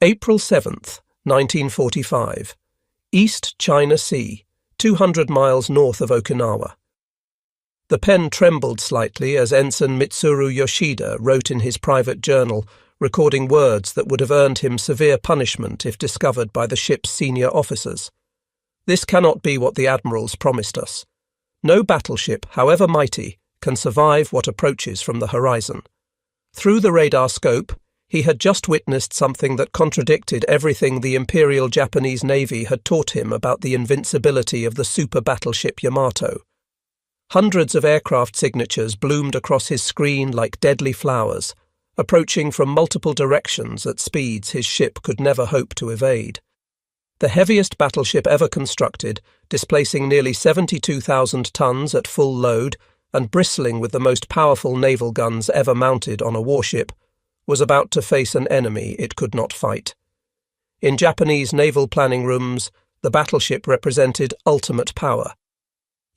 April 7th, 1945. East China Sea, 200 miles north of Okinawa. The pen trembled slightly as Ensign Mitsuru Yoshida wrote in his private journal, recording words that would have earned him severe punishment if discovered by the ship's senior officers. This cannot be what the Admirals promised us. No battleship, however mighty, can survive what approaches from the horizon. Through the radar scope, he had just witnessed something that contradicted everything the Imperial Japanese Navy had taught him about the invincibility of the super battleship Yamato. Hundreds of aircraft signatures bloomed across his screen like deadly flowers, approaching from multiple directions at speeds his ship could never hope to evade. The heaviest battleship ever constructed, displacing nearly 72,000 tons at full load and bristling with the most powerful naval guns ever mounted on a warship, was about to face an enemy it could not fight. In Japanese naval planning rooms, the battleship represented ultimate power.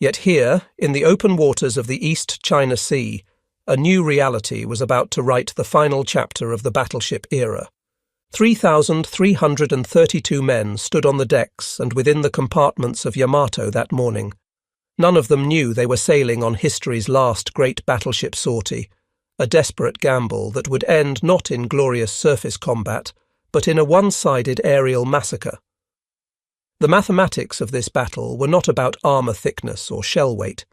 Yet here, in the open waters of the East China Sea, a new reality was about to write the final chapter of the battleship era. 3,332 men stood on the decks and within the compartments of Yamato that morning. None of them knew they were sailing on history's last great battleship sortie, a desperate gamble that would end not in glorious surface combat, but in a one-sided aerial massacre. The mathematics of this battle were not about armour thickness or shell weight.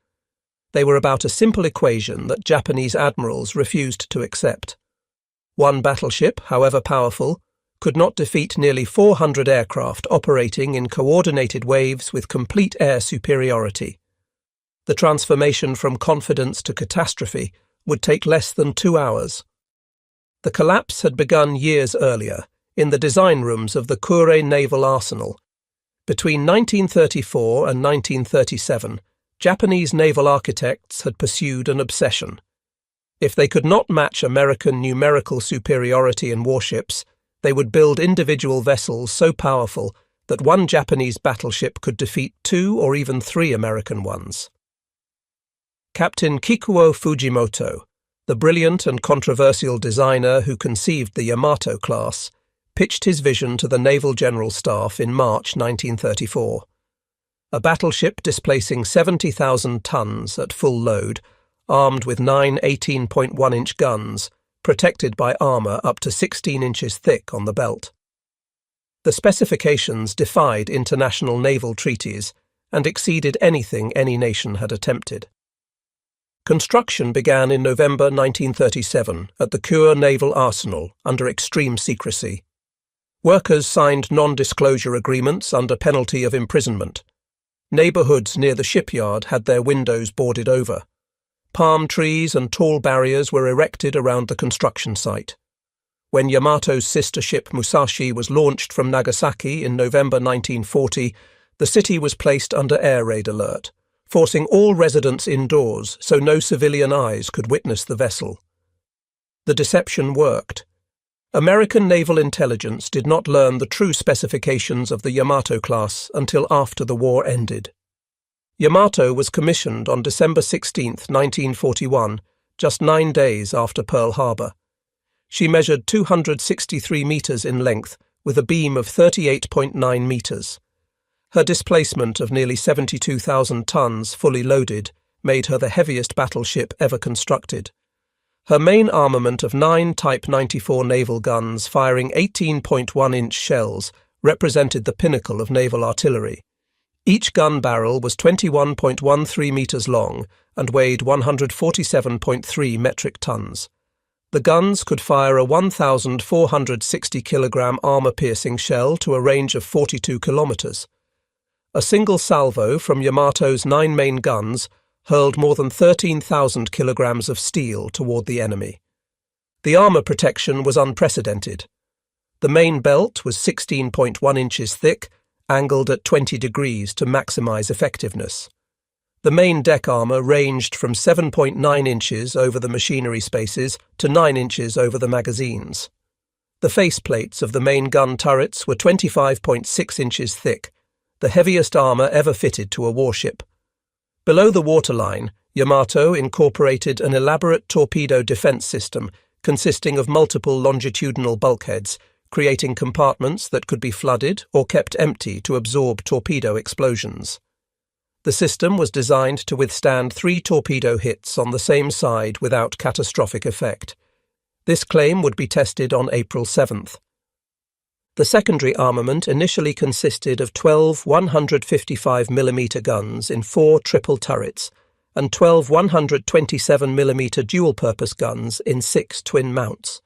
They were about a simple equation that Japanese admirals refused to accept. One battleship, however powerful, could not defeat nearly 400 aircraft operating in coordinated waves with complete air superiority. The transformation from confidence to catastrophe would take less than 2 hours. The collapse had begun years earlier, in the design rooms of the Kure Naval Arsenal. Between 1934 and 1937, Japanese naval architects had pursued an obsession. If they could not match American numerical superiority in warships, they would build individual vessels so powerful that one Japanese battleship could defeat 2 or even 3 American ones. Captain Kikuo Fujimoto, the brilliant and controversial designer who conceived the Yamato class, pitched his vision to the Naval General Staff in March 1934. A battleship displacing 70,000 tons at full load, armed with 9 18.1-inch guns, protected by armour up to 16 inches thick on the belt. The specifications defied international naval treaties and exceeded anything any nation had attempted. Construction began in November 1937 at the Kure Naval Arsenal under extreme secrecy. Workers signed non-disclosure agreements under penalty of imprisonment. Neighbourhoods near the shipyard had their windows boarded over. Palm trees and tall barriers were erected around the construction site. When Yamato's sister ship Musashi was launched from Nagasaki in November 1940, the city was placed under air raid alert, forcing all residents indoors so no civilian eyes could witness the vessel. The deception worked. American naval intelligence did not learn the true specifications of the Yamato class until after the war ended. Yamato was commissioned on December 16, 1941, just 9 days after Pearl Harbor. She measured 263 metres in length with a beam of 38.9 metres. Her displacement of nearly 72,000 tons fully loaded made her the heaviest battleship ever constructed. Her main armament of 9 Type 94 naval guns firing 18.1-inch shells represented the pinnacle of naval artillery. Each gun barrel was 21.13 metres long and weighed 147.3 metric tons. The guns could fire a 1,460-kilogram armour-piercing shell to a range of 42 kilometres. A single salvo from Yamato's 9 main guns hurled more than 13,000 kilograms of steel toward the enemy. The armour protection was unprecedented. The main belt was 16.1 inches thick, angled at 20 degrees to maximise effectiveness. The main deck armour ranged from 7.9 inches over the machinery spaces to 9 inches over the magazines. The faceplates of the main gun turrets were 25.6 inches thick, the heaviest armour ever fitted to a warship. Below the waterline, Yamato incorporated an elaborate torpedo defence system consisting of multiple longitudinal bulkheads, creating compartments that could be flooded or kept empty to absorb torpedo explosions. The system was designed to withstand 3 torpedo hits on the same side without catastrophic effect. This claim would be tested on April 7th. The secondary armament initially consisted of 12 155mm guns in 4 triple turrets and 12 127mm dual-purpose guns in 6 twin mounts.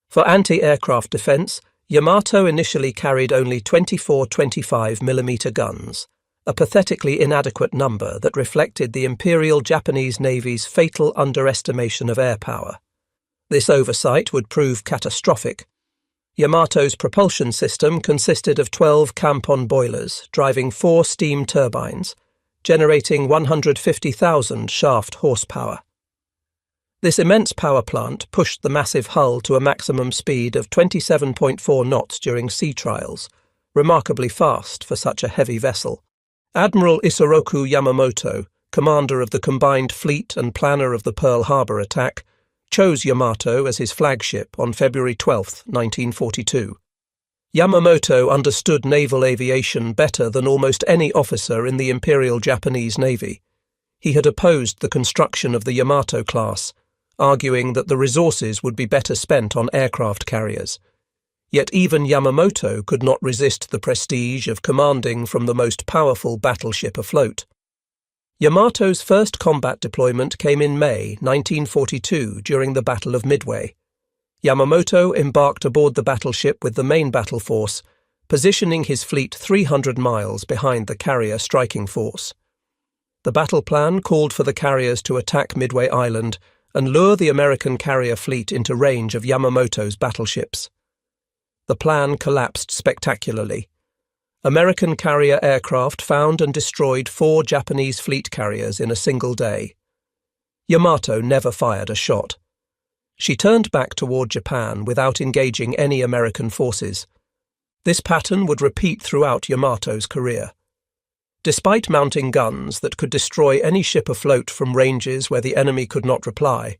For anti-aircraft defence, Yamato initially carried only 24 25mm guns, a pathetically inadequate number that reflected the Imperial Japanese Navy's fatal underestimation of air power. This oversight would prove catastrophic. Yamato's propulsion system consisted of 12 Campon boilers driving 4 steam turbines, generating 150,000 shaft horsepower. This immense power plant pushed the massive hull to a maximum speed of 27.4 knots during sea trials, remarkably fast for such a heavy vessel. Admiral Isoroku Yamamoto, commander of the Combined Fleet and planner of the Pearl Harbor attack, chose Yamato as his flagship on February 12, 1942. Yamamoto understood naval aviation better than almost any officer in the Imperial Japanese Navy. He had opposed the construction of the Yamato class, arguing that the resources would be better spent on aircraft carriers. Yet even Yamamoto could not resist the prestige of commanding from the most powerful battleship afloat. Yamato's first combat deployment came in May 1942 during the Battle of Midway. Yamamoto embarked aboard the battleship with the main battle force, positioning his fleet 300 miles behind the carrier striking force. The battle plan called for the carriers to attack Midway Island and lure the American carrier fleet into range of Yamamoto's battleships. The plan collapsed spectacularly. American carrier aircraft found and destroyed 4 Japanese fleet carriers in a single day. Yamato never fired a shot. She turned back toward Japan without engaging any American forces. This pattern would repeat throughout Yamato's career. Despite mounting guns that could destroy any ship afloat from ranges where the enemy could not reply,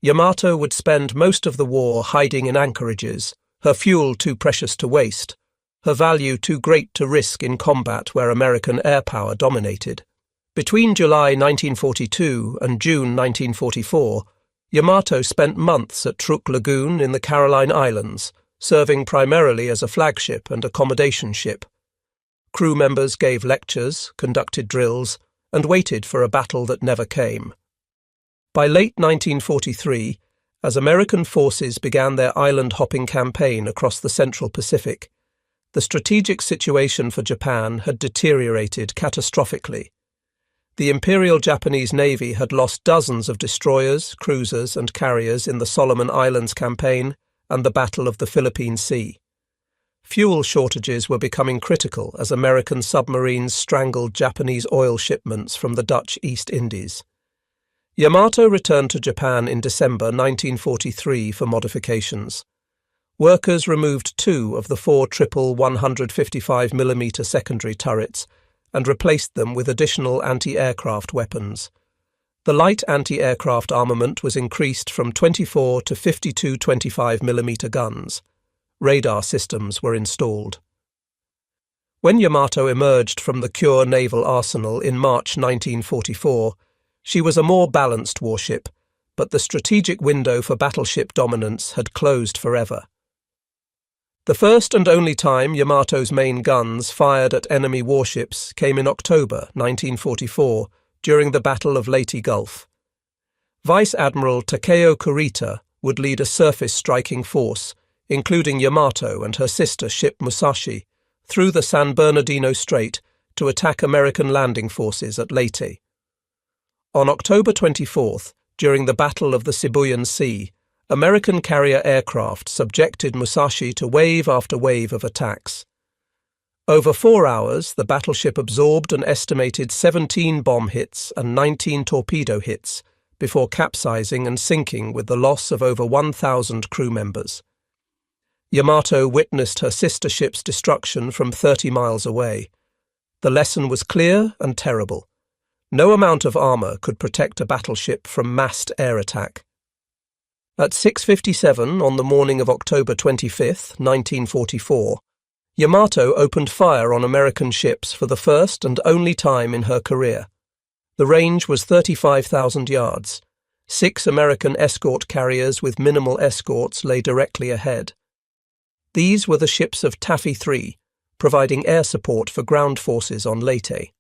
Yamato would spend most of the war hiding in anchorages, her fuel too precious to waste, her value too great to risk in combat where American air power dominated. Between July 1942 and June 1944, Yamato spent months at Truk Lagoon in the Caroline Islands, serving primarily as a flagship and accommodation ship. Crew members gave lectures, conducted drills, and waited for a battle that never came. By late 1943, as American forces began their island-hopping campaign across the Central Pacific, the strategic situation for Japan had deteriorated catastrophically. The Imperial Japanese Navy had lost dozens of destroyers, cruisers, and carriers in the Solomon Islands campaign and the Battle of the Philippine Sea. Fuel shortages were becoming critical as American submarines strangled Japanese oil shipments from the Dutch East Indies. Yamato returned to Japan in December 1943 for modifications. Workers removed 2 of the 4 triple 155mm secondary turrets and replaced them with additional anti-aircraft weapons. The light anti-aircraft armament was increased from 24 to 52 25mm guns. Radar systems were installed. When Yamato emerged from the Kure naval arsenal in March 1944, she was a more balanced warship, but the strategic window for battleship dominance had closed forever. The first and only time Yamato's main guns fired at enemy warships came in October 1944 during the Battle of Leyte Gulf. Vice Admiral Takeo Kurita would lead a surface striking force, including Yamato and her sister ship Musashi, through the San Bernardino Strait to attack American landing forces at Leyte. On October 24th, during the Battle of the Sibuyan Sea, American carrier aircraft subjected Musashi to wave after wave of attacks. Over 4 hours, the battleship absorbed an estimated 17 bomb hits and 19 torpedo hits before capsizing and sinking with the loss of over 1,000 crew members. Yamato witnessed her sister ship's destruction from 30 miles away. The lesson was clear and terrible. No amount of armour could protect a battleship from massed air attack. At 6:57 on the morning of October 25, 1944, Yamato opened fire on American ships for the first and only time in her career. The range was 35,000 yards. 6 American escort carriers with minimal escorts lay directly ahead. These were the ships of Taffy 3, providing air support for ground forces on Leyte.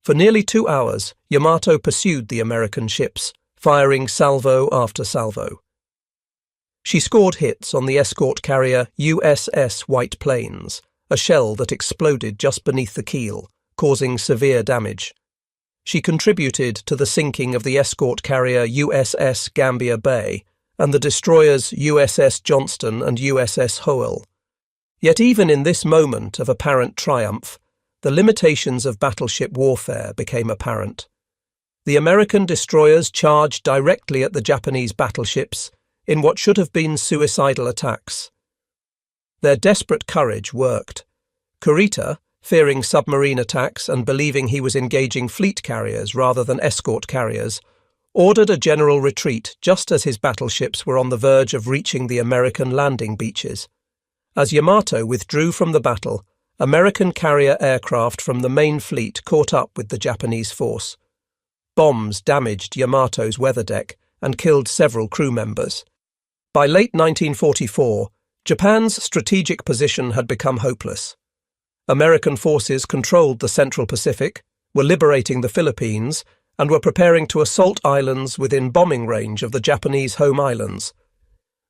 For nearly 2 hours, Yamato pursued the American ships, firing salvo after salvo. She scored hits on the escort carrier USS White Plains, a shell that exploded just beneath the keel, causing severe damage. She contributed to the sinking of the escort carrier USS Gambier Bay and the destroyers USS Johnston and USS Howell. Yet even in this moment of apparent triumph, the limitations of battleship warfare became apparent. The American destroyers charged directly at the Japanese battleships in what should have been suicidal attacks. Their desperate courage worked. Kurita, fearing submarine attacks and believing he was engaging fleet carriers rather than escort carriers, ordered a general retreat just as his battleships were on the verge of reaching the American landing beaches. As Yamato withdrew from the battle, American carrier aircraft from the main fleet caught up with the Japanese force. Bombs damaged Yamato's weather deck and killed several crew members. By late 1944, Japan's strategic position had become hopeless. American forces controlled the Central Pacific, were liberating the Philippines, and were preparing to assault islands within bombing range of the Japanese home islands.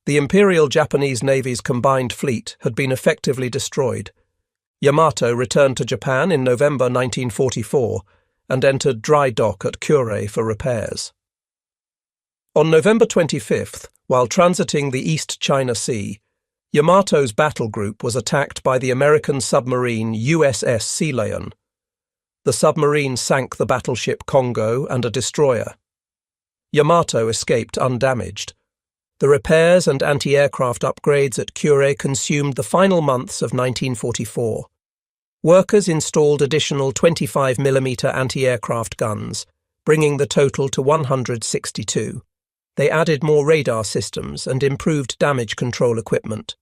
The Imperial Japanese Navy's combined fleet had been effectively destroyed. Yamato returned to Japan in November 1944 and entered dry dock at Kure for repairs. On November 25th, while transiting the East China Sea, Yamato's battle group was attacked by the American submarine USS Sea Lion. The submarine sank the battleship Congo and a destroyer. Yamato escaped undamaged. The repairs and anti-aircraft upgrades at Kure consumed the final months of 1944. Workers installed additional 25mm anti-aircraft guns, bringing the total to 162. They added more radar systems and improved damage control equipment.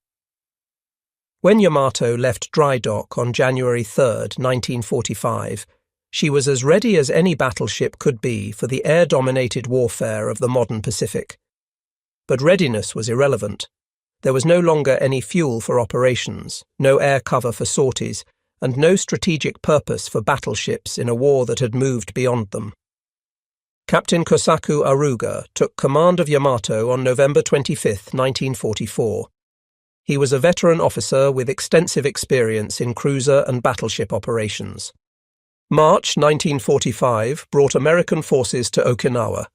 When Yamato left dry dock on January 3, 1945, she was as ready as any battleship could be for the air-dominated warfare of the modern Pacific. But readiness was irrelevant. There was no longer any fuel for operations, no air cover for sorties, and no strategic purpose for battleships in a war that had moved beyond them. Captain Kosaku Aruga took command of Yamato on November 25, 1944. He was a veteran officer with extensive experience in cruiser and battleship operations. March 1945 brought American forces to Okinawa.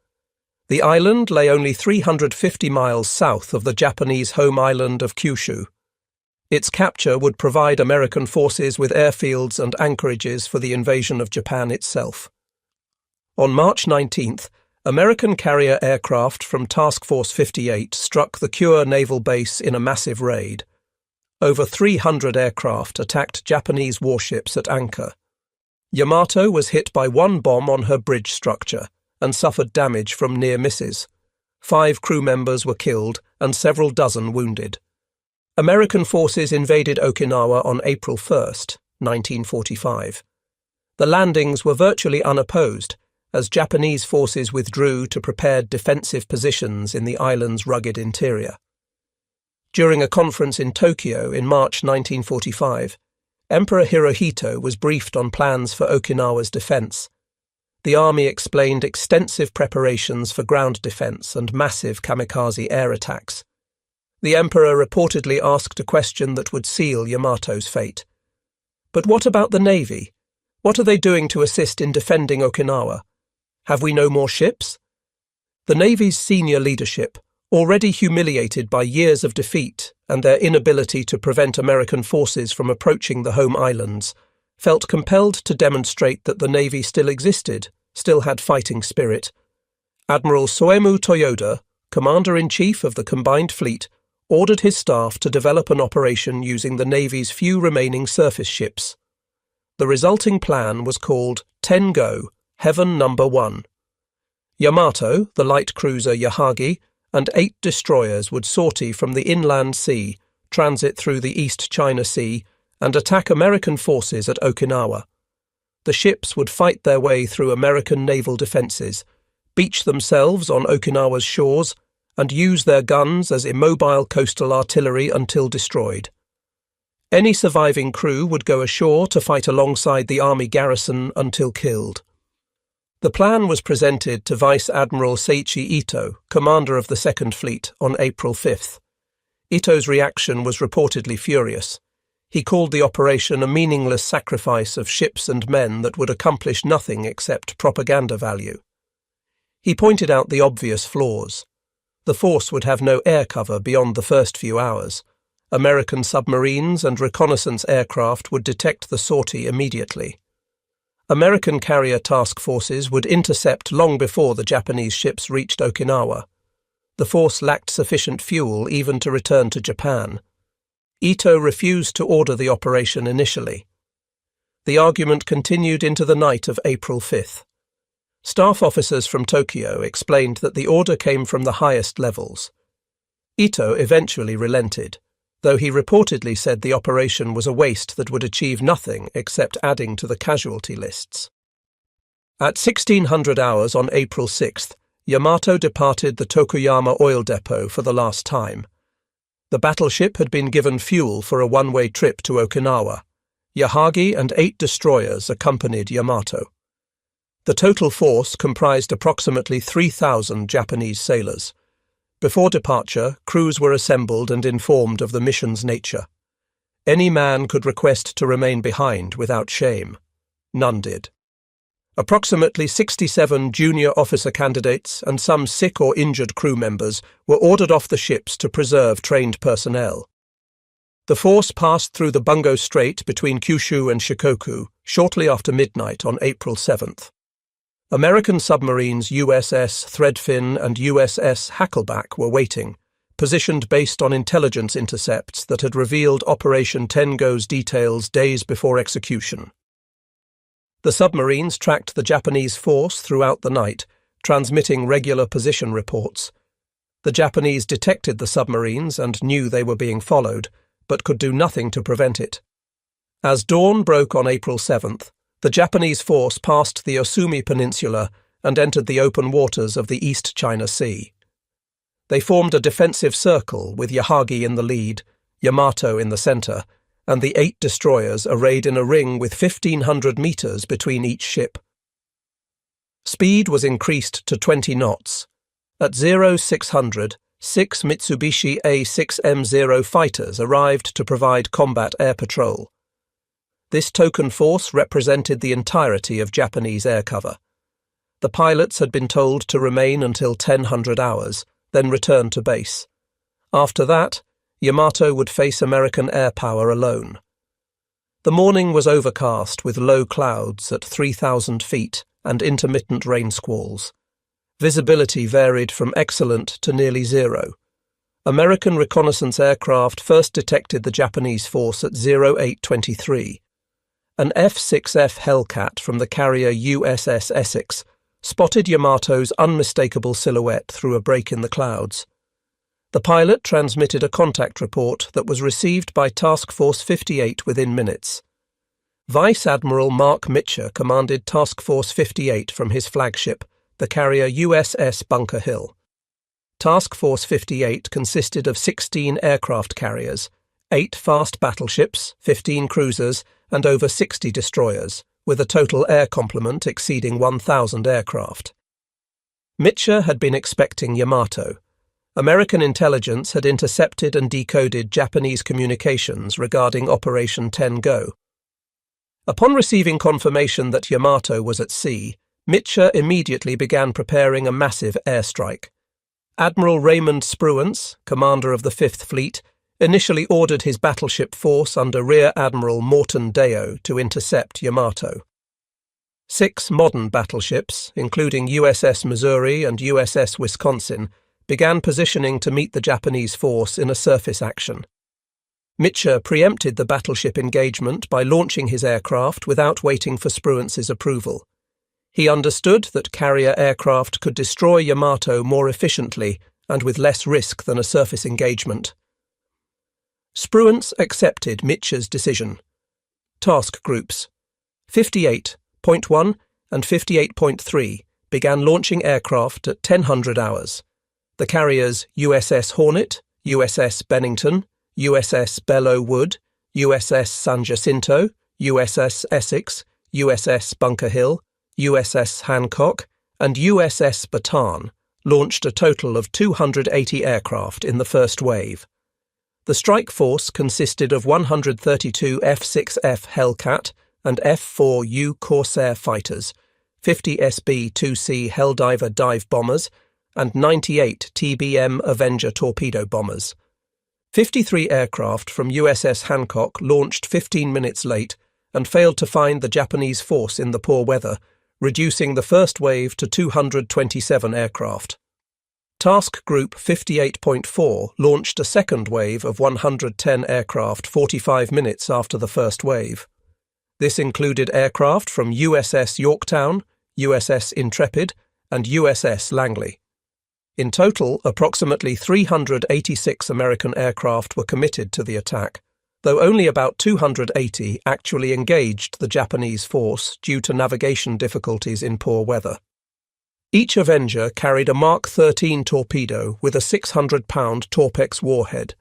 The island lay only 350 miles south of the Japanese home island of Kyushu. Its capture would provide American forces with airfields and anchorages for the invasion of Japan itself. On March 19th, American carrier aircraft from Task Force 58 struck the Kure naval base in a massive raid. Over 300 aircraft attacked Japanese warships at anchor. Yamato was hit by one bomb on her bridge structure and suffered damage from near misses. 5 crew members were killed and several dozen wounded. American forces invaded Okinawa on April 1, 1945. The landings were virtually unopposed, as Japanese forces withdrew to prepared defensive positions in the island's rugged interior. During a conference in Tokyo in March 1945, Emperor Hirohito was briefed on plans for Okinawa's defense. The army explained extensive preparations for ground defense and massive kamikaze air attacks. The emperor reportedly asked a question that would seal Yamato's fate. But what about the Navy? What are they doing to assist in defending Okinawa? Have we no more ships? The Navy's senior leadership, already humiliated by years of defeat and their inability to prevent American forces from approaching the home islands, felt compelled to demonstrate that the Navy still existed, still had fighting spirit. Admiral Soemu Toyoda, Commander-in-Chief of the Combined Fleet, ordered his staff to develop an operation using the Navy's few remaining surface ships. The resulting plan was called Tengo, Heaven No. 1. Yamato, the light cruiser Yahagi, and 8 destroyers would sortie from the inland sea, transit through the East China Sea, and attack American forces at Okinawa. The ships would fight their way through American naval defences, beach themselves on Okinawa's shores, and use their guns as immobile coastal artillery until destroyed. Any surviving crew would go ashore to fight alongside the army garrison until killed. The plan was presented to Vice Admiral Seiichi Ito, commander of the Second Fleet, on April 5th. Ito's reaction was reportedly furious. He called the operation a meaningless sacrifice of ships and men that would accomplish nothing except propaganda value. He pointed out the obvious flaws. The force would have no air cover beyond the first few hours. American submarines and reconnaissance aircraft would detect the sortie immediately. American carrier task forces would intercept long before the Japanese ships reached Okinawa. The force lacked sufficient fuel even to return to Japan. Ito refused to order the operation initially. The argument continued into the night of April 5th. Staff officers from Tokyo explained that the order came from the highest levels. Ito eventually relented, though he reportedly said the operation was a waste that would achieve nothing except adding to the casualty lists. At 1600 hours on April 6th, Yamato departed the Tokuyama oil depot for the last time. The battleship had been given fuel for a one-way trip to Okinawa. Yahagi and 8 destroyers accompanied Yamato. The total force comprised approximately 3,000 Japanese sailors. Before departure, crews were assembled and informed of the mission's nature. Any man could request to remain behind without shame. None did. Approximately 67 junior officer candidates and some sick or injured crew members were ordered off the ships to preserve trained personnel. The force passed through the Bungo Strait between Kyushu and Shikoku shortly after midnight on April 7th. American submarines USS Threadfin and USS Hackleback were waiting, positioned based on intelligence intercepts that had revealed Operation Tengo's details days before execution. The submarines tracked the Japanese force throughout the night, transmitting regular position reports. The Japanese detected the submarines and knew they were being followed, but could do nothing to prevent it. As dawn broke on April 7th, the Japanese force passed the Osumi Peninsula and entered the open waters of the East China Sea. They formed a defensive circle with Yahagi in the lead, Yamato in the centre, and the 8 destroyers arrayed in a ring with 1,500 metres between each ship. Speed was increased to 20 knots. At 0600, 6 Mitsubishi A6M0 fighters arrived to provide combat air patrol. This token force represented the entirety of Japanese air cover. The pilots had been told to remain until 1000 hours, then return to base. After that, Yamato would face American air power alone. The morning was overcast with low clouds at 3,000 feet and intermittent rain squalls. Visibility varied from excellent to nearly zero. American reconnaissance aircraft first detected the Japanese force at 0823. An F-6F Hellcat from the carrier USS Essex spotted Yamato's unmistakable silhouette through a break in the clouds. The pilot transmitted a contact report that was received by Task Force 58 within minutes. Vice Admiral Mark Mitcher commanded Task Force 58 from his flagship, the carrier USS Bunker Hill. Task Force 58 consisted of 16 aircraft carriers, 8 fast battleships, 15 cruisers, and over 60 destroyers, with a total air complement exceeding 1,000 aircraft. Mitcher had been expecting Yamato. American intelligence had intercepted and decoded Japanese communications regarding Operation Tengo. Upon receiving confirmation that Yamato was at sea, Mitcher immediately began preparing a massive airstrike. Admiral Raymond Spruance, commander of the Fifth Fleet, initially ordered his battleship force under Rear Admiral Morton Deo to intercept Yamato. 6 modern battleships, including USS Missouri and USS Wisconsin, began positioning to meet the Japanese force in a surface action. Mitcher preempted the battleship engagement by launching his aircraft without waiting for Spruance's approval. He understood that carrier aircraft could destroy Yamato more efficiently and with less risk than a surface engagement. Spruance accepted Mitchell's decision. Task groups 58.1 and 58.3 began launching aircraft at 1000 hours. The carriers USS Hornet, USS Bennington, USS Belleau Wood, USS San Jacinto, USS Essex, USS Bunker Hill, USS Hancock, and USS Bataan launched a total of 280 aircraft in the first wave. The strike force consisted of 132 F-6F Hellcat and F-4U Corsair fighters, 50 SB-2C Helldiver dive bombers, and 98 TBM Avenger torpedo bombers. 53 aircraft from USS Hancock launched 15 minutes late and failed to find the Japanese force in the poor weather, reducing the first wave to 227 aircraft. Task Group 58.4 launched a second wave of 110 aircraft 45 minutes after the first wave. This included aircraft from USS Yorktown, USS Intrepid, and USS Langley. In total, approximately 386 American aircraft were committed to the attack, though only about 280 actually engaged the Japanese force due to navigation difficulties in poor weather. Each Avenger carried a Mark 13 torpedo with a 600-pound Torpex warhead.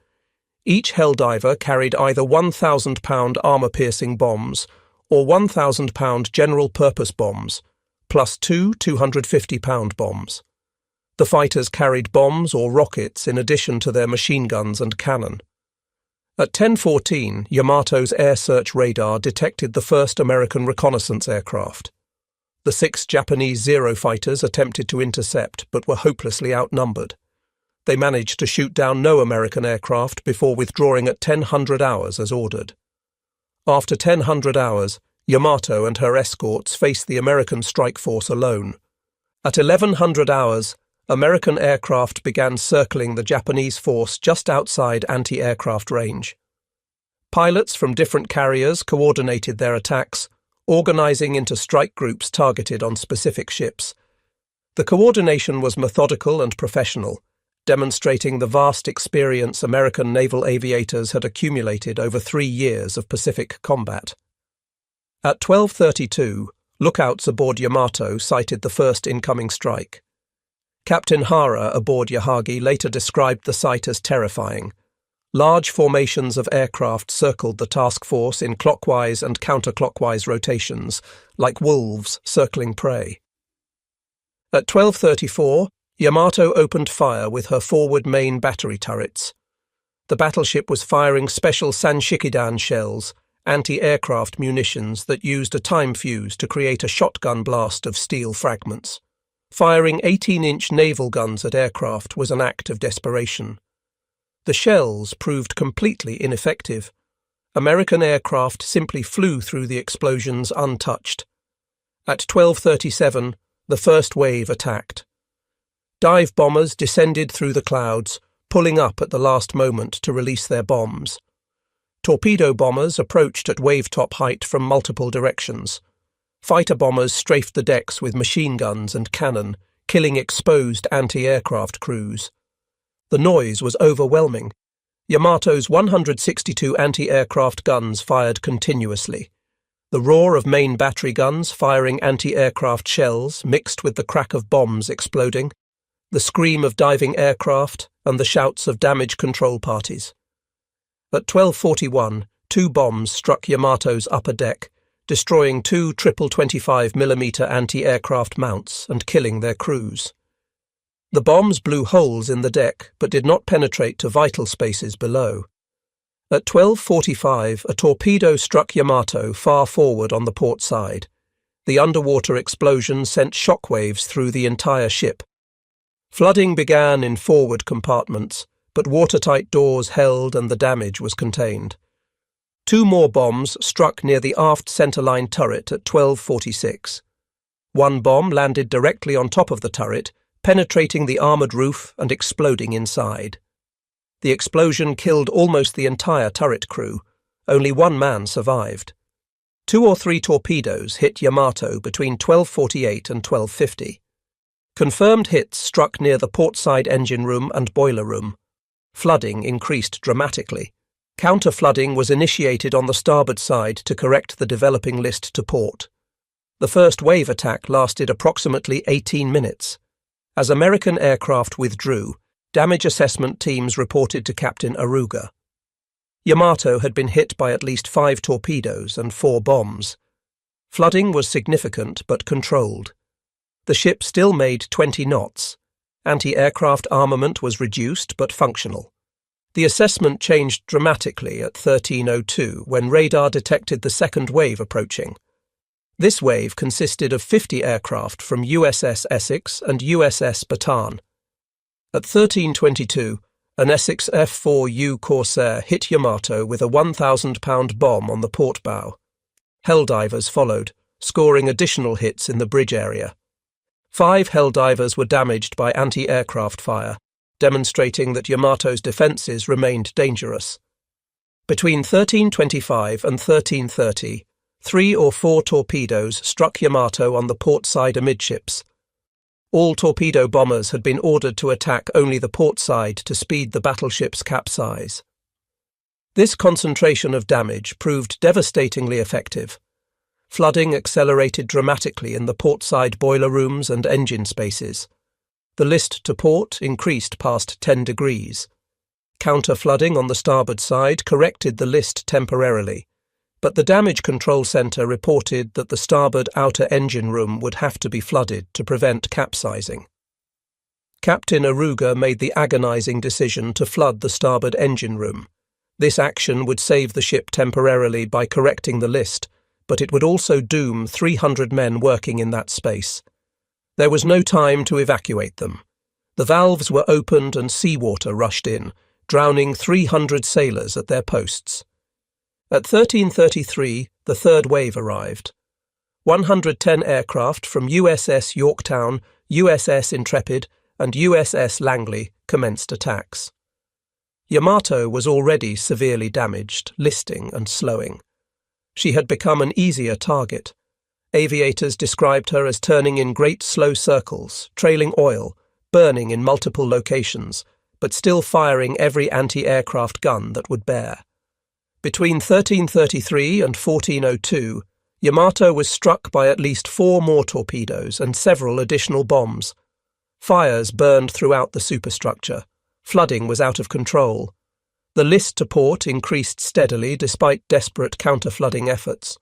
Each Helldiver carried either 1,000-pound armor-piercing bombs or 1,000-pound general-purpose bombs, plus two 250-pound bombs. The fighters carried bombs or rockets in addition to their machine guns and cannon. At 10:14, Yamato's air search radar detected the first American reconnaissance aircraft. The 6 Japanese Zero fighters attempted to intercept but were hopelessly outnumbered. They managed to shoot down no American aircraft before withdrawing at 10:00 hours as ordered. After 10:00 hours, Yamato and her escorts faced the American strike force alone. At 1100 hours, American aircraft began circling the Japanese force just outside anti-aircraft range. Pilots from different carriers coordinated their attacks, organizing into strike groups targeted on specific ships. The coordination was methodical and professional, demonstrating the vast experience American naval aviators had accumulated over 3 years of Pacific combat. At 12:32, lookouts aboard Yamato sighted the first incoming strike. Captain Hara aboard Yahagi later described the sight as terrifying. Large formations of aircraft circled the task force in clockwise and counterclockwise rotations, like wolves circling prey. At 12:34, Yamato opened fire with her forward main battery turrets. The battleship was firing special Sanshikidan shells, anti-aircraft munitions that used a time fuse to create a shotgun blast of steel fragments. Firing 18-inch naval guns at aircraft was an act of desperation. The shells proved completely ineffective. American aircraft simply flew through the explosions untouched. At 12:37, the first wave attacked. Dive bombers descended through the clouds, pulling up at the last moment to release their bombs. Torpedo bombers approached at wave-top height from multiple directions. Fighter bombers strafed the decks with machine guns and cannon, killing exposed anti-aircraft crews. The noise was overwhelming. Yamato's 162 anti-aircraft guns fired continuously. The roar of main battery guns firing anti-aircraft shells mixed with the crack of bombs exploding, the scream of diving aircraft, and the shouts of damage control parties. At 12:41, 2 bombs struck Yamato's upper deck, destroying 2 triple 25mm anti-aircraft mounts and killing their crews. The bombs blew holes in the deck but did not penetrate to vital spaces below. At 12:45, a torpedo struck Yamato far forward on the port side. The underwater explosion sent shockwaves through the entire ship. Flooding began in forward compartments, but watertight doors held and the damage was contained. 2 more bombs struck near the aft centerline turret at 12:46. One bomb landed directly on top of the turret, penetrating the armoured roof and exploding inside. The explosion killed almost the entire turret crew. Only 1 man survived. 2 or 3 torpedoes hit Yamato between 12:48 and 12:50. Confirmed hits struck near the portside engine room and boiler room. Flooding increased dramatically. Counter-flooding was initiated on the starboard side to correct the developing list to port. The first wave attack lasted approximately 18 minutes. As American aircraft withdrew, damage assessment teams reported to Captain Aruga. Yamato had been hit by at least 5 torpedoes and 4 bombs. Flooding was significant but controlled. The ship still made 20 knots. Anti-aircraft armament was reduced but functional. The assessment changed dramatically at 13:02 when radar detected the second wave approaching. This wave consisted of 50 aircraft from USS Essex and USS Bataan. At 13:22, an Essex F-4U Corsair hit Yamato with a 1,000-pound bomb on the port bow. Helldivers followed, scoring additional hits in the bridge area. 5 Helldivers were damaged by anti-aircraft fire, demonstrating that Yamato's defences remained dangerous. Between 13:25 and 13:30, 3 or 4 torpedoes struck Yamato on the port side amidships. All torpedo bombers had been ordered to attack only the port side to speed the battleship's capsize. This concentration of damage proved devastatingly effective. Flooding accelerated dramatically in the portside boiler rooms and engine spaces. The list to port increased past 10 degrees. Counter-flooding on the starboard side corrected the list temporarily, but the Damage Control Centre reported that the starboard outer engine room would have to be flooded to prevent capsizing. Captain Aruga made the agonising decision to flood the starboard engine room. This action would save the ship temporarily by correcting the list, but it would also doom 300 men working in that space. There was no time to evacuate them. The valves were opened and seawater rushed in, drowning 300 sailors at their posts. At 13:33, the third wave arrived. 110 aircraft from USS Yorktown, USS Intrepid, and USS Langley commenced attacks. Yamato was already severely damaged, listing and slowing. She had become an easier target. Aviators described her as turning in great slow circles, trailing oil, burning in multiple locations, but still firing every anti-aircraft gun that would bear. Between 13:33 and 14:02, Yamato was struck by at least 4 more torpedoes and several additional bombs. Fires burned throughout the superstructure. Flooding was out of control. The list to port increased steadily despite desperate counter-flooding efforts.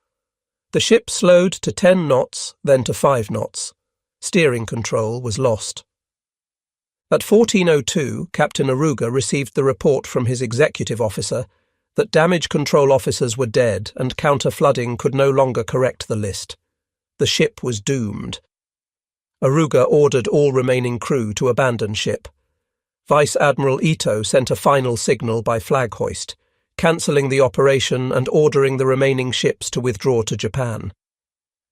The ship slowed to 10 knots, then to 5 knots. Steering control was lost. At 14:02, Captain Aruga received the report from his executive officer that damage control officers were dead and counter-flooding could no longer correct the list. The ship was doomed. Aruga ordered all remaining crew to abandon ship. Vice Admiral Ito sent a final signal by flag hoist, cancelling the operation and ordering the remaining ships to withdraw to Japan.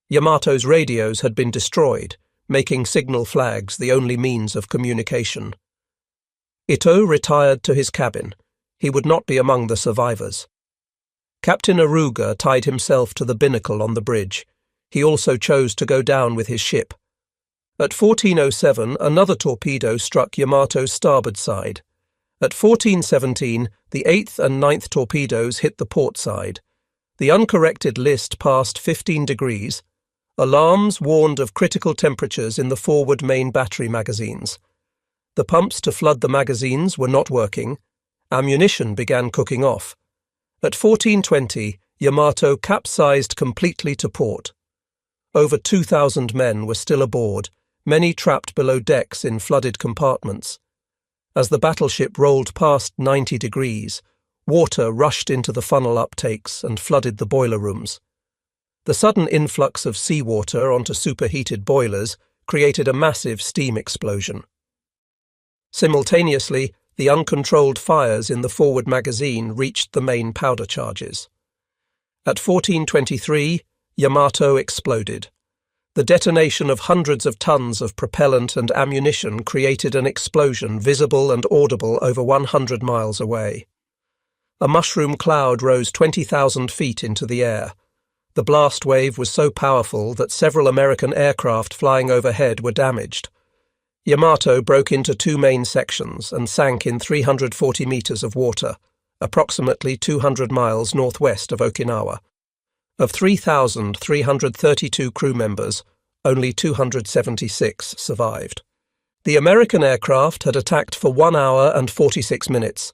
Yamato's radios had been destroyed, making signal flags the only means of communication. Ito retired to his cabin. He would not be among the survivors. Captain Aruga tied himself to the binnacle on the bridge. He also chose to go down with his ship. At 14:07, another torpedo struck Yamato's starboard side. At 14:17, the 8th and 9th torpedoes hit the port side. The uncorrected list passed 15 degrees. Alarms warned of critical temperatures in the forward main battery magazines. The pumps to flood the magazines were not working. Ammunition began cooking off. At 14:20, Yamato capsized completely to port. Over 2,000 men were still aboard, many trapped below decks in flooded compartments. As the battleship rolled past 90 degrees, water rushed into the funnel uptakes and flooded the boiler rooms. The sudden influx of seawater onto superheated boilers created a massive steam explosion. Simultaneously, the uncontrolled fires in the forward magazine reached the main powder charges. At 14:23, Yamato exploded. The detonation of hundreds of tons of propellant and ammunition created an explosion visible and audible over 100 miles away. A mushroom cloud rose 20,000 feet into the air. The blast wave was so powerful that several American aircraft flying overhead were damaged. Yamato broke into two main sections and sank in 340 meters of water, approximately 200 miles northwest of Okinawa. Of 3,332 crew members, only 276 survived. The American aircraft had attacked for 1 hour and 46 minutes.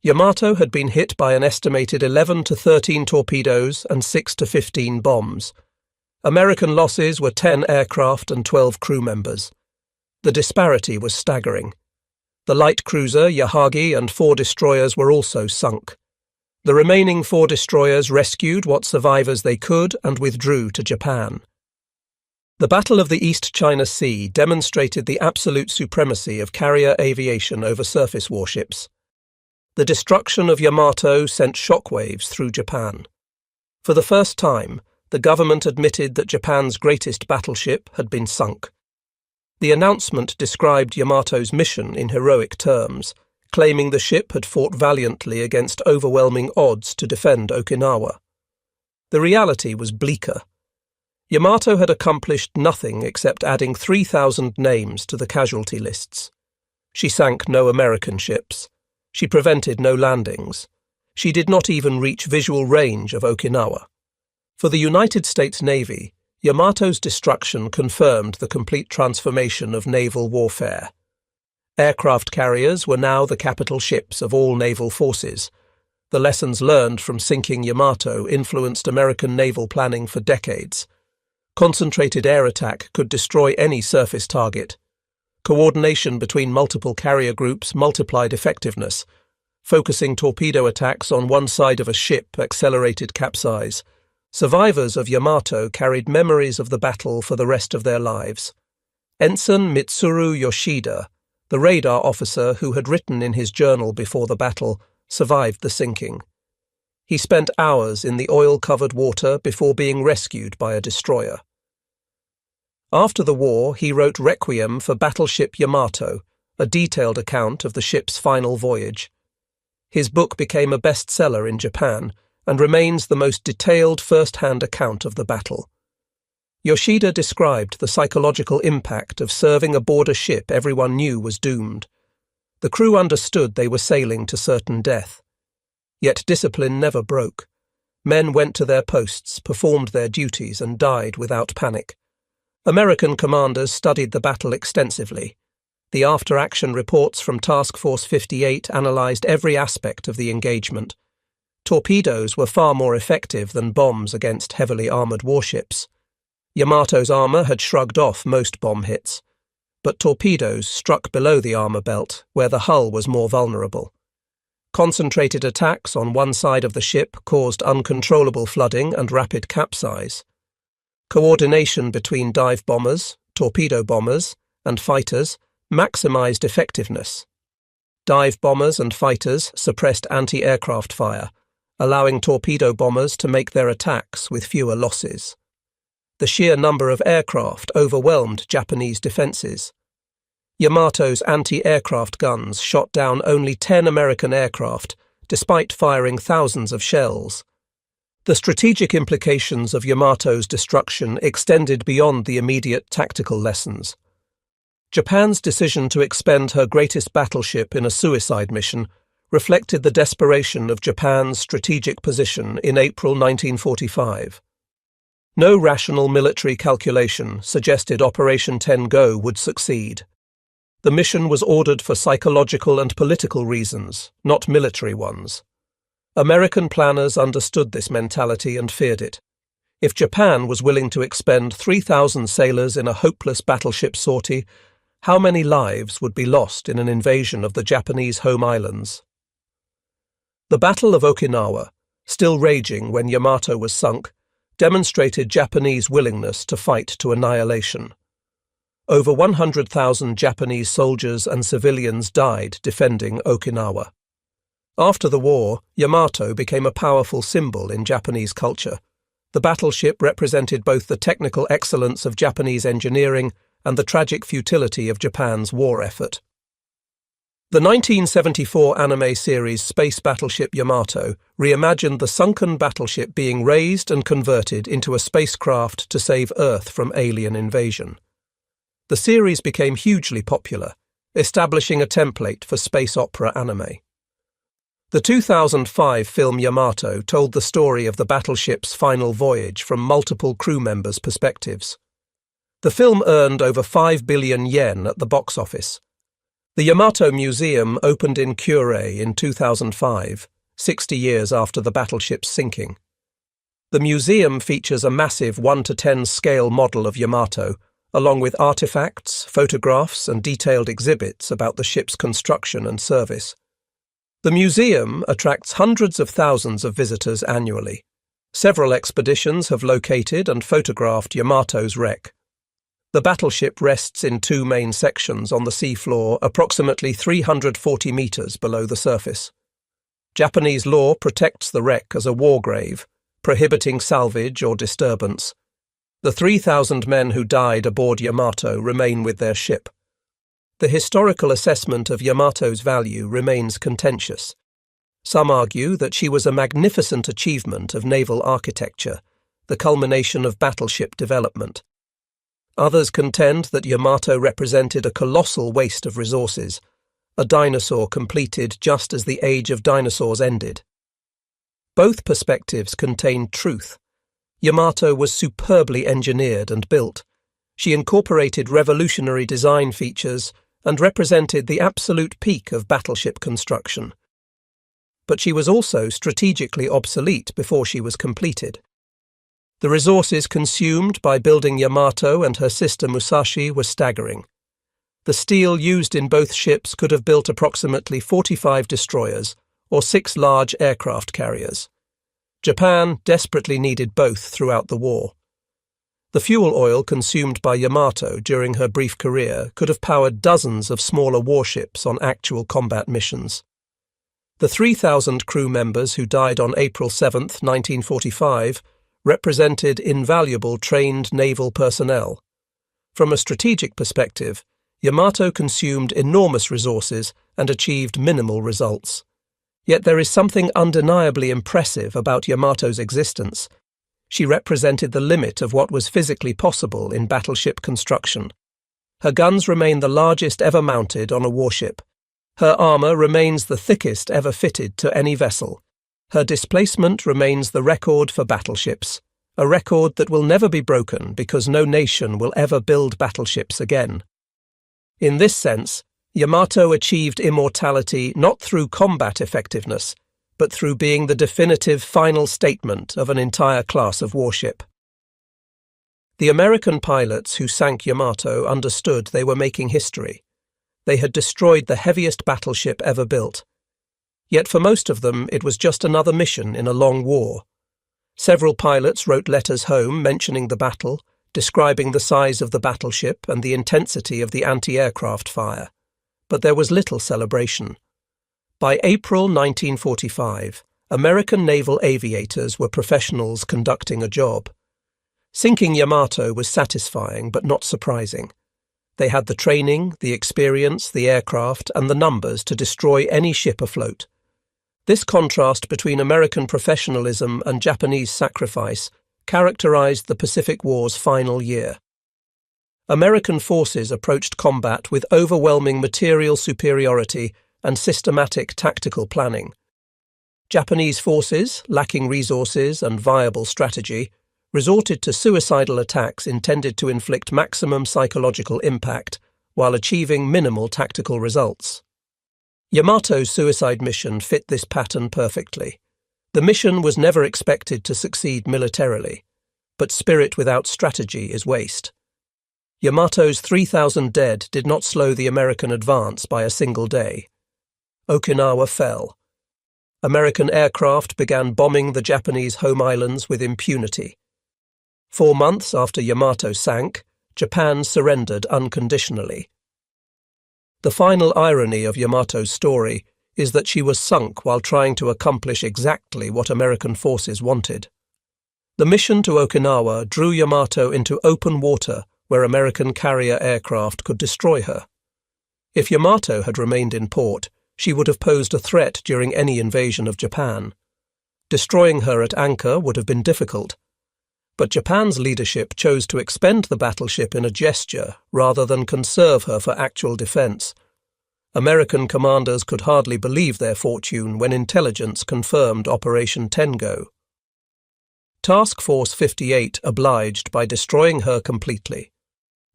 Yamato had been hit by an estimated 11 to 13 torpedoes and 6 to 15 bombs. American losses were 10 aircraft and 12 crew members. The disparity was staggering. The light cruiser Yahagi and 4 destroyers were also sunk. The remaining 4 destroyers rescued what survivors they could and withdrew to Japan. The Battle of the East China Sea demonstrated the absolute supremacy of carrier aviation over surface warships. The destruction of Yamato sent shockwaves through Japan. For the first time, the government admitted that Japan's greatest battleship had been sunk. The announcement described Yamato's mission in heroic terms, claiming the ship had fought valiantly against overwhelming odds to defend Okinawa. The reality was bleaker. Yamato had accomplished nothing except adding 3,000 names to the casualty lists. She sank no American ships. She prevented no landings. She did not even reach visual range of Okinawa. For the United States Navy, Yamato's destruction confirmed the complete transformation of naval warfare. Aircraft carriers were now the capital ships of all naval forces. The lessons learned from sinking Yamato influenced American naval planning for decades. Concentrated air attack could destroy any surface target. Coordination between multiple carrier groups multiplied effectiveness. Focusing torpedo attacks on one side of a ship accelerated capsize. Survivors of Yamato carried memories of the battle for the rest of their lives. Ensign Mitsuru Yoshida, the radar officer who had written in his journal before the battle, survived the sinking. He spent hours in the oil-covered water before being rescued by a destroyer. After the war, he wrote Requiem for Battleship Yamato, a detailed account of the ship's final voyage. His book became a bestseller in Japan and remains the most detailed first-hand account of the battle. Yoshida described the psychological impact of serving aboard a ship everyone knew was doomed. The crew understood they were sailing to certain death. Yet discipline never broke. Men went to their posts, performed their duties, and died without panic. American commanders studied the battle extensively. The after-action reports from Task Force 58 analyzed every aspect of the engagement. Torpedoes were far more effective than bombs against heavily armored warships. Yamato's armor had shrugged off most bomb hits, but torpedoes struck below the armor belt, where the hull was more vulnerable. Concentrated attacks on one side of the ship caused uncontrollable flooding and rapid capsize. Coordination between dive bombers, torpedo bombers, and fighters maximized effectiveness. Dive bombers and fighters suppressed anti-aircraft fire, allowing torpedo bombers to make their attacks with fewer losses. The sheer number of aircraft overwhelmed Japanese defenses. Yamato's anti-aircraft guns shot down only 10 American aircraft, despite firing thousands of shells. The strategic implications of Yamato's destruction extended beyond the immediate tactical lessons. Japan's decision to expend her greatest battleship in a suicide mission reflected the desperation of Japan's strategic position in April 1945. No rational military calculation suggested Operation 10 Go would succeed. The mission was ordered for psychological and political reasons, not military ones. American planners understood this mentality and feared it. If Japan was willing to expend 3,000 sailors in a hopeless battleship sortie, how many lives would be lost in an invasion of the Japanese home islands? The Battle of Okinawa, still raging when Yamato was sunk, demonstrated Japanese willingness to fight to annihilation. Over 100,000 Japanese soldiers and civilians died defending Okinawa. After the war, Yamato became a powerful symbol in Japanese culture. The battleship represented both the technical excellence of Japanese engineering and the tragic futility of Japan's war effort. The 1974 anime series Space Battleship Yamato reimagined the sunken battleship being raised and converted into a spacecraft to save Earth from alien invasion. The series became hugely popular, establishing a template for space opera anime. The 2005 film Yamato told the story of the battleship's final voyage from multiple crew members' perspectives. The film earned over 5 billion yen at the box office. The Yamato Museum opened in Kure in 2005, 60 years after the battleship's sinking. The museum features a massive 1:10 scale model of Yamato, along with artifacts, photographs, and detailed exhibits about the ship's construction and service. The museum attracts hundreds of thousands of visitors annually. Several expeditions have located and photographed Yamato's wreck. The battleship rests in two main sections on the seafloor, approximately 340 meters below the surface. Japanese law protects the wreck as a war grave, prohibiting salvage or disturbance. The 3,000 men who died aboard Yamato remain with their ship. The historical assessment of Yamato's value remains contentious. Some argue that she was a magnificent achievement of naval architecture, the culmination of battleship development. Others contend that Yamato represented a colossal waste of resources, a dinosaur completed just as the age of dinosaurs ended. Both perspectives contain truth. Yamato was superbly engineered and built. She incorporated revolutionary design features and represented the absolute peak of battleship construction. But she was also strategically obsolete before she was completed. The resources consumed by building Yamato and her sister Musashi were staggering. The steel used in both ships could have built approximately 45 destroyers or 6 large aircraft carriers. Japan desperately needed both throughout the war. The fuel oil consumed by Yamato during her brief career could have powered dozens of smaller warships on actual combat missions. The 3,000 crew members who died on April 7, 1945, represented invaluable trained naval personnel. From a strategic perspective, Yamato consumed enormous resources and achieved minimal results. Yet there is something undeniably impressive about Yamato's existence. She represented the limit of what was physically possible in battleship construction. Her guns remain the largest ever mounted on a warship. Her armour remains the thickest ever fitted to any vessel. Her displacement remains the record for battleships, a record that will never be broken because no nation will ever build battleships again. In this sense, Yamato achieved immortality not through combat effectiveness, but through being the definitive final statement of an entire class of warship. The American pilots who sank Yamato understood they were making history. They had destroyed the heaviest battleship ever built. Yet for most of them, it was just another mission in a long war. Several pilots wrote letters home mentioning the battle, describing the size of the battleship and the intensity of the anti-aircraft fire. But there was little celebration. By April 1945, American naval aviators were professionals conducting a job. Sinking Yamato was satisfying but not surprising. They had the training, the experience, the aircraft, and the numbers to destroy any ship afloat. This contrast between American professionalism and Japanese sacrifice characterized the Pacific War's final year. American forces approached combat with overwhelming material superiority and systematic tactical planning. Japanese forces, lacking resources and viable strategy, resorted to suicidal attacks intended to inflict maximum psychological impact while achieving minimal tactical results. Yamato's suicide mission fit this pattern perfectly. The mission was never expected to succeed militarily, but spirit without strategy is waste. Yamato's 3,000 dead did not slow the American advance by a single day. Okinawa fell. American aircraft began bombing the Japanese home islands with impunity. 4 months after Yamato sank, Japan surrendered unconditionally. The final irony of Yamato's story is that she was sunk while trying to accomplish exactly what American forces wanted. The mission to Okinawa drew Yamato into open water where American carrier aircraft could destroy her. If Yamato had remained in port, she would have posed a threat during any invasion of Japan. Destroying her at anchor would have been difficult. But Japan's leadership chose to expend the battleship in a gesture rather than conserve her for actual defense. American commanders could hardly believe their fortune when intelligence confirmed Operation Tengo. Task Force 58 obliged by destroying her completely.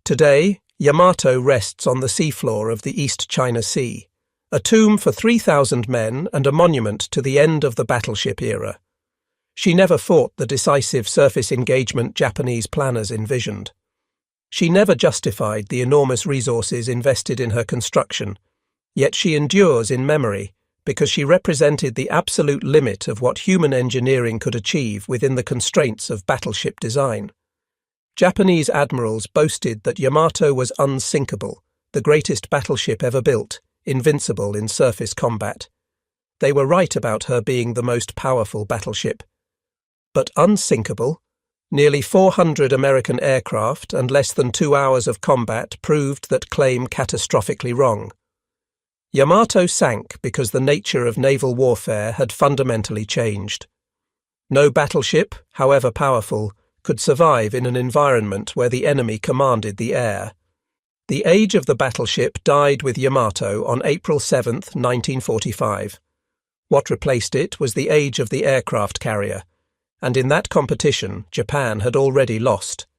Today, Yamato rests on the seafloor of the East China Sea, a tomb for 3,000 men and a monument to the end of the battleship era. She never fought the decisive surface engagement Japanese planners envisioned. She never justified the enormous resources invested in her construction, yet she endures in memory because she represented the absolute limit of what human engineering could achieve within the constraints of battleship design. Japanese admirals boasted that Yamato was unsinkable, the greatest battleship ever built, invincible in surface combat. They were right about her being the most powerful battleship. But unsinkable, nearly 400 American aircraft and less than 2 hours of combat proved that claim catastrophically wrong. Yamato sank because the nature of naval warfare had fundamentally changed. No battleship, however powerful, could survive in an environment where the enemy commanded the air. The age of the battleship died with Yamato on April 7, 1945. What replaced it was the age of the aircraft carrier, and in that competition Japan had already lost.